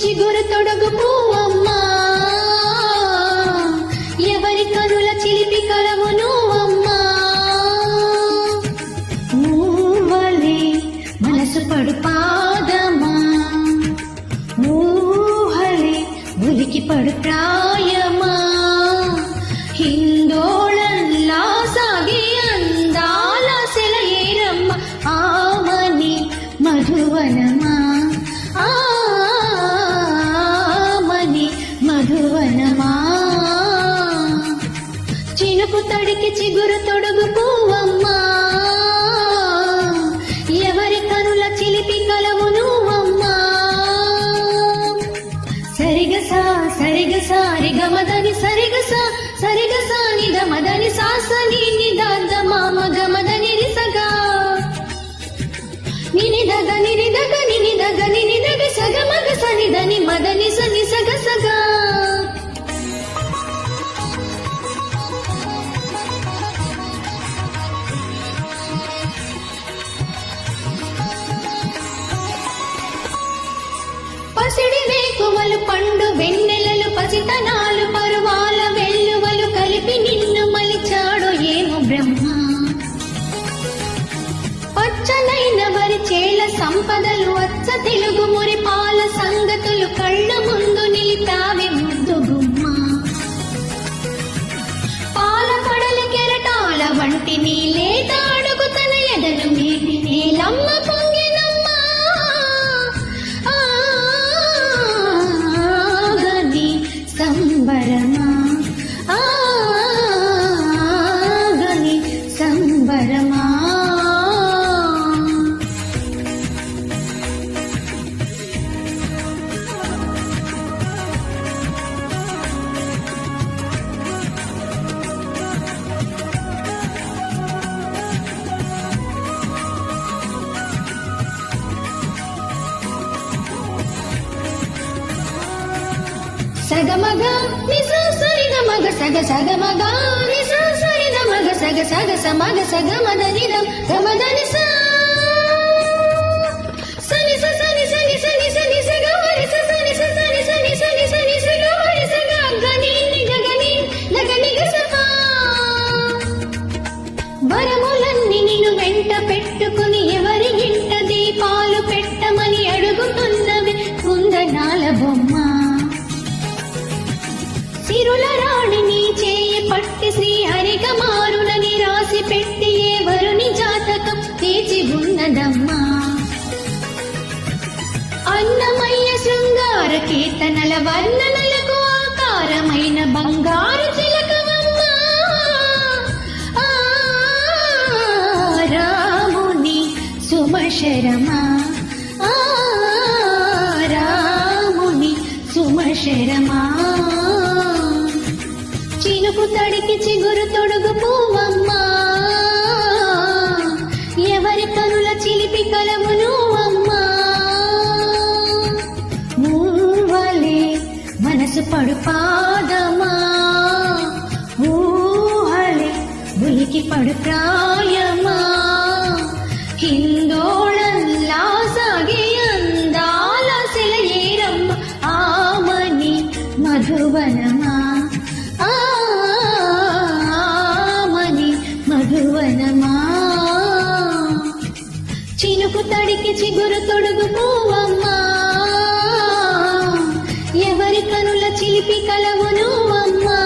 చిగురు తొడుగు పువ్వమ్మా, ఎవరి కనుల చిలిపి కలవు నువ్వమ్మా. ఊవలే మనసు పడు పాదమా, ఊహలే ఉలికి పడు ప్రాయమా. హిందోళంలా సాగే అందాల సెలయేరమ్మ, ఆమని మధువనమా, ఆమని మధువనమా. చినుకు తడికి చిగురు తొడుగు పువ్వమ్మా, ఎవరి కనుల చిలిపి కలవు నువ్వమ్మా. సరిగసా సరిగసా రిగమదని సరిగసా సరిగసా నిగమదని సాసని నిదాద మామ గమదని రిసగా నినిదగ నినిదగ నినిదగ నినిదగ సగమగ సనిదని మదని సని సగ సగా. పసిడి వేకువలు పండు వెన్నెలలు పసితనాలు పరువాల వెల్లువలు కలిపి నిన్ను మలిచాడు ఏమో బ్రహ్మ. పచ్చనైన వరి చేల సంపదలు అచ్చ తెలుగు మురి పాల సంగతులు కళ్ళ ముందు నిలిపావి ముద్దు గుమ్మ. పాల కడలి కెరటాల వంటి నీలేత అడుగు తన ఎదలు మీటి నీలమ్మ పొంగినమ్మా. ఆగని సంబరమా, ఆగని సంబరమా. సగమగ నిస సరిగ మగ సగ సగమగ నిస సరిగ మగ సగ సగ సమగ సగమద నిదం గమదని స సని స సని సని సని సని సగ వరి స సని స సని సని సని సని సగ వరి సగ గని నిగని నగని గసపా. వరములన్నీ నిన్ను వెంట పెట్టుకుని ఎవరి ఇంట దీపాలు పెట్టమని అడుగుతున్నవి కుందనాల బొమ్మ. సిరుల రాణిని చేయి పట్టి శ్రీహరిగ మారునని రాసి పెట్టి ఎవరుని జాతకం తీర్చి ఉన్నదమ్మా. అన్నమయ్య శృంగార కీర్తనల వర్ణనలకు ఆకారమైన బంగారు చిలకవమ్మా. రాముని సుమశరమా, రాముని సుమశరమా. చినుకు తడికి చిగురు తొడుగు పువ్వమ్మా, ఎవరి కనుల చిలిపి కలవు నువ్వమ్మా. ఊవలే మనసు పడు పాదమా, ఊహలే ఉలికి పడు ప్రాయమా. హిందోళంలా సాగే అందాల సెలయేరమ్మ, ఆమని మధువనమా, ఆమని మధువనమా. చినుకు తడికి చిగురు తొడుగు పువ్వమ్మా, ఎవరి కనుల చిలిపి కలవు నువ్వమ్మా.